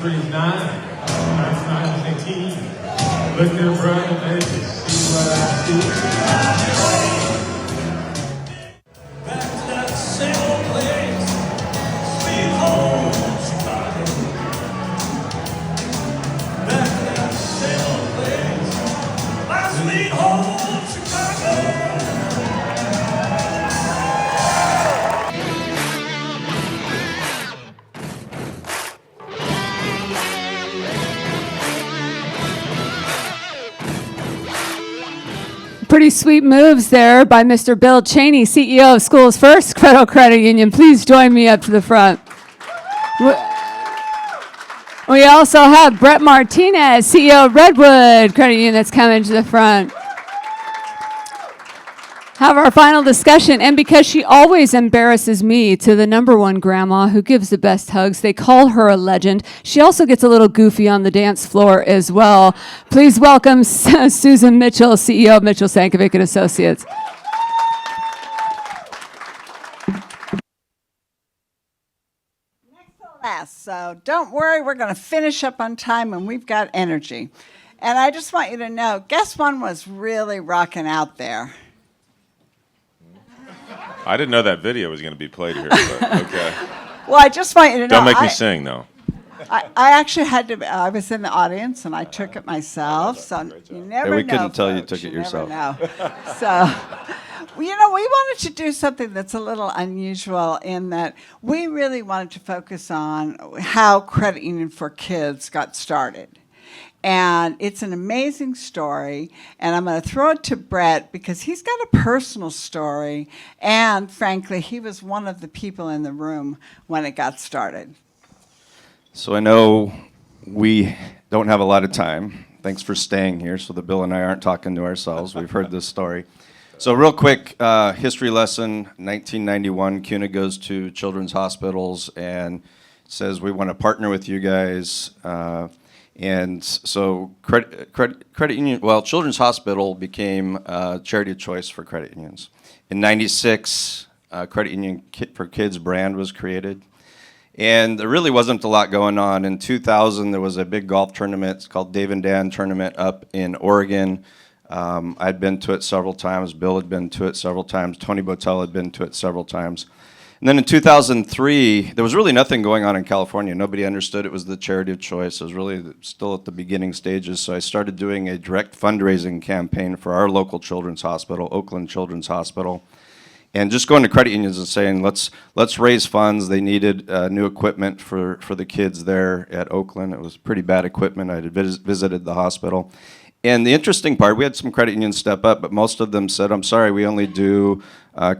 Series 9, 1918. Look there, brother, baby, see what I see. Back to that same old place, sweet home, Chicago. Back to that same old place, my sweet home, Chicago. Pretty sweet moves there by Mr. Bill Cheney, CEO of Schools First Credit Union. Please join me up to the front. We also have Brett Martinez, CEO of Redwood Credit Union, that's coming to the front. Have our final discussion, and because she always embarrasses me to the number one grandma who gives the best hugs, they call her a legend. She also gets a little goofy on the dance floor as well. Please welcome Susan Mitchell, CEO of Mitchell Sankovic and Associates. Last, so don't worry, we're going to finish up on time and we've got energy. And I just want you to know, guess one was really rocking out there. I didn't know that video was going to be played here, but okay. Well, I just want you to know. Don't make me sing, though. I actually had to, I was in the audience and I took it myself, so you never know. We couldn't tell you folks, took it yourself. Never know. So, you know, we wanted to do something that's a little unusual in that we really wanted to focus on how Credit Union for Kids got started. And it's an amazing story, and I'm going to throw it to Brett because he's got a personal story, and frankly, he was one of the people in the room when it got started. So I know we don't have a lot of time. Thanks for staying here so that Bill and I aren't talking to ourselves. We've heard this story. So real quick, history lesson, 1991, CUNA goes to Children's Hospitals and says, we want to partner with you guys. And so credit union, well, Children's Hospital became charity of choice for credit unions. In 96, Credit Union for Kids brand was created. And there really wasn't a lot going on. In 2000, there was a big golf tournament. It's called Dave and Dan Tournament up in Oregon. I'd been to it several times. Bill had been to it several times. Tony Botel had been to it several times. And then in 2003, there was really nothing going on in California. Nobody understood it was the charity of choice. It was really still at the beginning stages. So I started doing a direct fundraising campaign for our local children's hospital, Oakland Children's Hospital, and just going to credit unions and saying, let's raise funds. They needed new equipment for the kids there at Oakland. It was pretty bad equipment. I had visited the hospital. And the interesting part, we had some credit unions step up, but most of them said, I'm sorry, we only do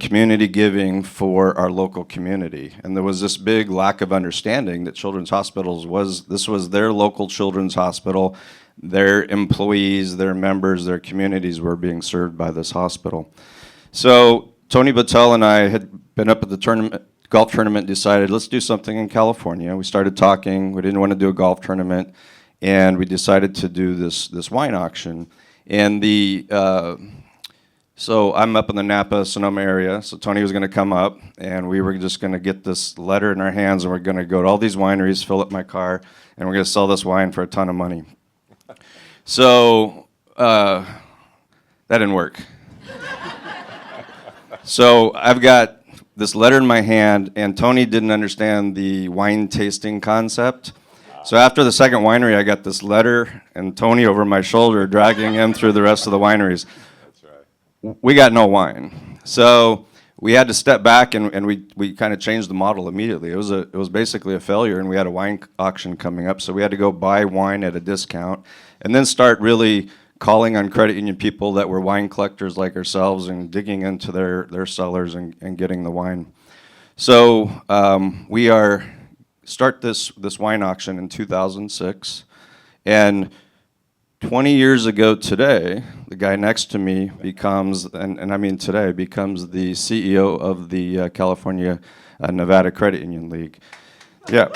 community giving for our local community. And there was this big lack of understanding that Children's Hospitals this was their local children's hospital. Their employees, their members, their communities were being served by this hospital. So Tony Botel and I had been up at the golf tournament, decided let's do something in California. We started talking, we didn't want to do a golf tournament. And we decided to do this wine auction. And so I'm up in the Napa, Sonoma area, so Tony was gonna come up, and we were just gonna get this letter in our hands, and we're gonna go to all these wineries, fill up my car, and we're gonna sell this wine for a ton of money. So, that didn't work. So I've got this letter in my hand, and Tony didn't understand the wine tasting concept. So after the second winery, I got this letter and Tony over my shoulder dragging him through the rest of the wineries. That's right. We got no wine. So we had to step back and we kind of changed the model immediately. It was basically a failure, and we had a wine auction coming up, so we had to go buy wine at a discount and then start really calling on credit union people that were wine collectors like ourselves and digging into their cellars and getting the wine. So we start this wine auction in 2006, and 20 years ago today, the guy next to me becomes, and I mean today, becomes the CEO of the California Nevada Credit Union League. Yeah.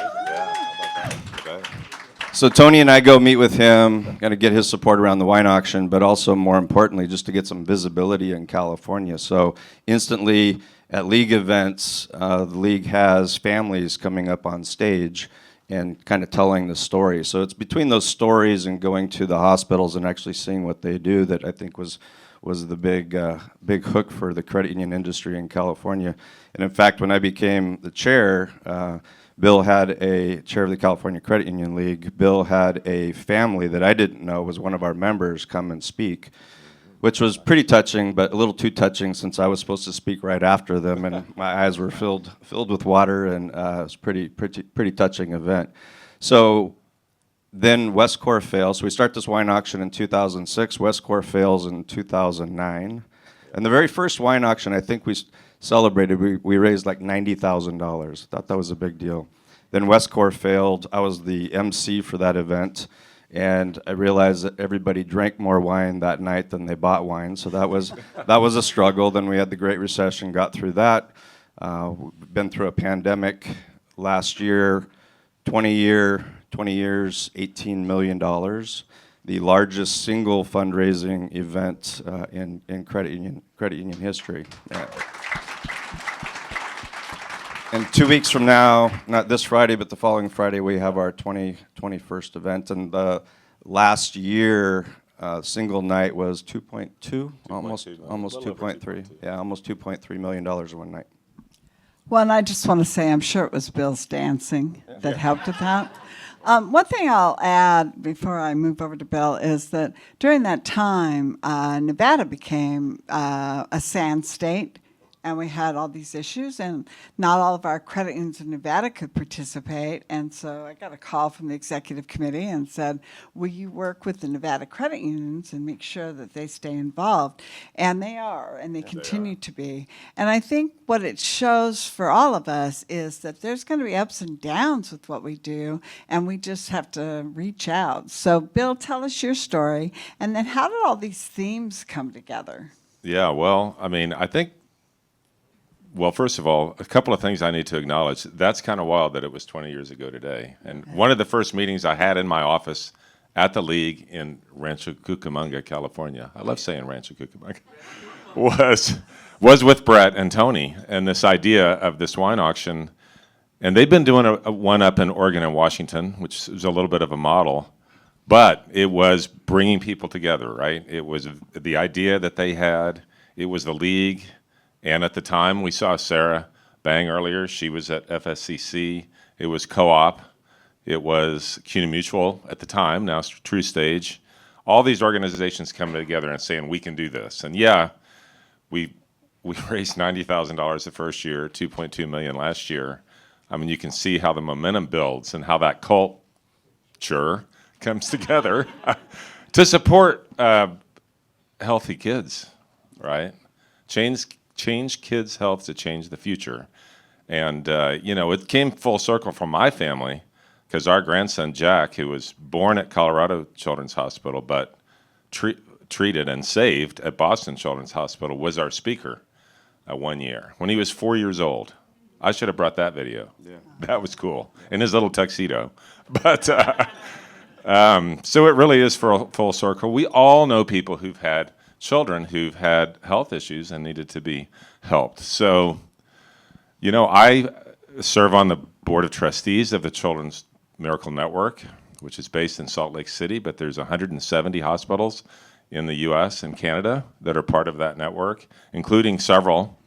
So Tony and I go meet with him, going to get his support around the wine auction, but also more importantly, just to get some visibility in California. So instantly at league events, the league has families coming up on stage and kind of telling the story. So it's between those stories and going to the hospitals and actually seeing what they do that I think was the big hook for the credit union industry in California. And in fact, when I became the chair, Bill had a chair of the California Credit Union League. Bill had a family that I didn't know was one of our members come and speak, which was pretty touching, but a little too touching since I was supposed to speak right after them, and my eyes were filled with water, and it was pretty touching event. So then Westcor fails. So we start this wine auction in 2006. Westcor fails in 2009. And the very first wine auction I think we celebrated, we raised like $90,000. Thought that was a big deal. Then Westcor failed. I was the MC for that event. And I realized that everybody drank more wine that night than they bought wine. So that was a struggle. Then we had the Great Recession, got through that. We've been through a pandemic last year, 20 years, $18 million. The largest single fundraising event in credit union history. Yeah. And 2 weeks from now, not this Friday, but the following Friday, we have our 21st event. And the last year, single night was 2.2, almost 2.3. Yeah, almost $2.3 million in one night. Well, and I just want to say, I'm sure it was Bill's dancing that helped with that. One thing I'll add before I move over to Bill is that during that time, Nevada became a sand state, and we had all these issues, and not all of our credit unions in Nevada could participate. And so I got a call from the executive committee and said, will you work with the Nevada credit unions and make sure that they stay involved? And they are, and they continue to be. And I think what it shows for all of us is that there's going to be ups and downs with what we do, and we just have to reach out. So Bill, tell us your story, and then how did all these themes come together? Yeah, well, I mean, I think, well, first of all, a couple of things I need to acknowledge. That's kind of wild that it was 20 years ago today. And one of the first meetings I had in my office at the league in Rancho Cucamonga, California, I love saying Rancho Cucamonga, was with Brett and Tony, and this idea of this wine auction. And they've been doing a one up in Oregon and Washington, which is a little bit of a model, but it was bringing people together, right? It was the idea that they had. It was the league. And at the time, we saw Sarah Bang earlier. She was at FSCC. It was Co-op. It was CUNA Mutual at the time, now it's True Stage. All these organizations coming together and saying, we can do this. And yeah, we raised $90,000 the first year, $2.2 million last year. I mean, you can see how the momentum builds and how that culture comes together to support healthy kids, right? Change kids' health to change the future. And, it came full circle from my family because our grandson, Jack, who was born at Colorado Children's Hospital but treated and saved at Boston Children's Hospital, was our speaker 1 year when he was 4 years old. I should have brought that video. Yeah. That was cool, in his little tuxedo. But so it really is full circle. We all know people who've had children who've had health issues and needed to be helped. So, I serve on the board of trustees of the Children's Miracle Network, which is based in Salt Lake City, but there's 170 hospitals in the U.S. and Canada that are part of that network, including several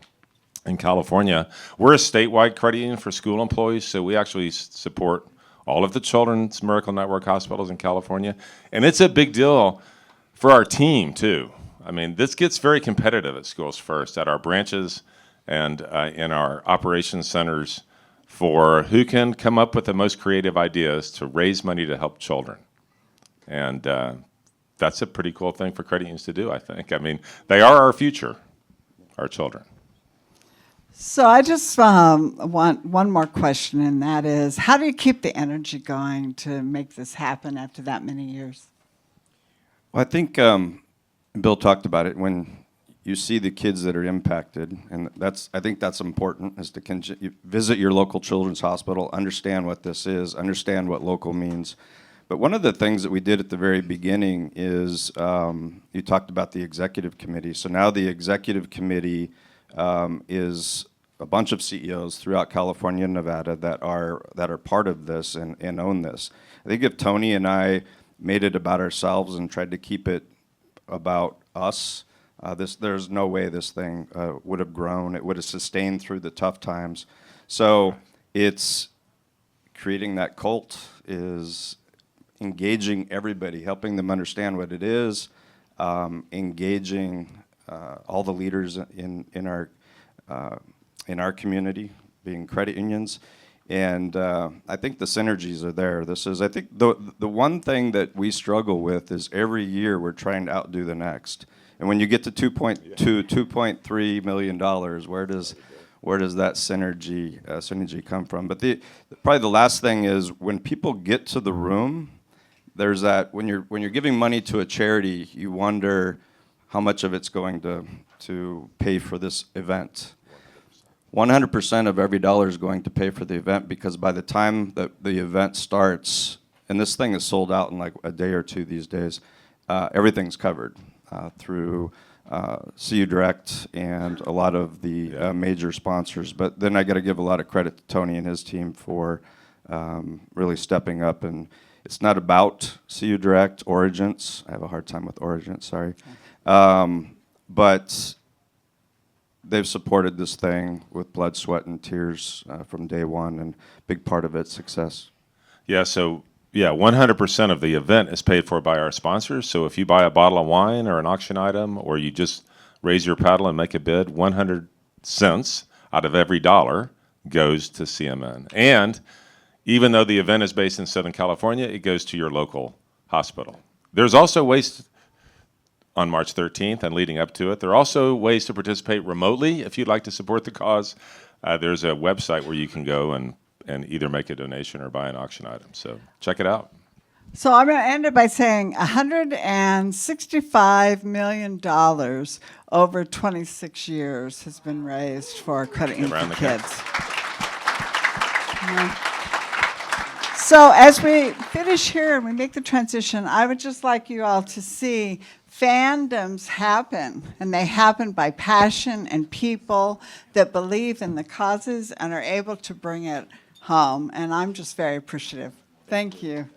in California. We're a statewide credit union for school employees, so we actually support all of the Children's Miracle Network hospitals in California. And it's a big deal for our team, too. I mean, this gets very competitive at Schools First, at our branches and in our operations centers for who can come up with the most creative ideas to raise money to help children. And that's a pretty cool thing for credit unions to do, I think. I mean, they are our future, our children. So I just want one more question, and that is, how do you keep the energy going to make this happen after that many years? Well, I think Bill talked about it. When you see the kids that are impacted, and I think that's important, is to visit your local children's hospital, understand what this is, understand what local means. But one of the things that we did at the very beginning is you talked about the executive committee. So now the executive committee is a bunch of CEOs throughout California and Nevada that are part of this and own this. I think if Tony and I made it about ourselves and tried to keep it about us, there's no way this thing would have grown. It would have sustained through the tough times. So it's creating that cult, is engaging everybody, helping them understand what it is, engaging all the leaders in our community, being credit unions, and I think the synergies are there. I think the one thing that we struggle with is every year we're trying to outdo the next. And when you get to $2.3 million, where does that synergy come from? But probably the last thing is when people get to the room, there's that when you're giving money to a charity, you wonder how much of it's going to pay for this event. 100% of every dollar is going to pay for the event, because by the time that the event starts, and this thing is sold out in like a day or two these days, everything's covered through CU Direct and a lot of the major sponsors. But then I got to give a lot of credit to Tony and his team for really stepping up. And it's not about CU Direct, Origins. I have a hard time with Origins, sorry. But they've supported this thing with blood, sweat, and tears from day one, and big part of its success. Yeah, so 100% of the event is paid for by our sponsors. So if you buy a bottle of wine or an auction item, or you just raise your paddle and make a bid, 100 cents out of every dollar goes to CMN. And even though the event is based in Southern California, it goes to your local hospital. There's also ways on March 13th and leading up to it. There are also ways to participate remotely if you'd like to support the cause. There's a website where you can go and either make a donation or buy an auction item. So check it out. So I'm going to end it by saying $165 million over 26 years has been raised for Credit Union Around for the Kids. So as we finish here and we make the transition, I would just like you all to see fandoms happen, and they happen by passion and people that believe in the causes and are able to bring it home. And I'm just very appreciative. Thank you.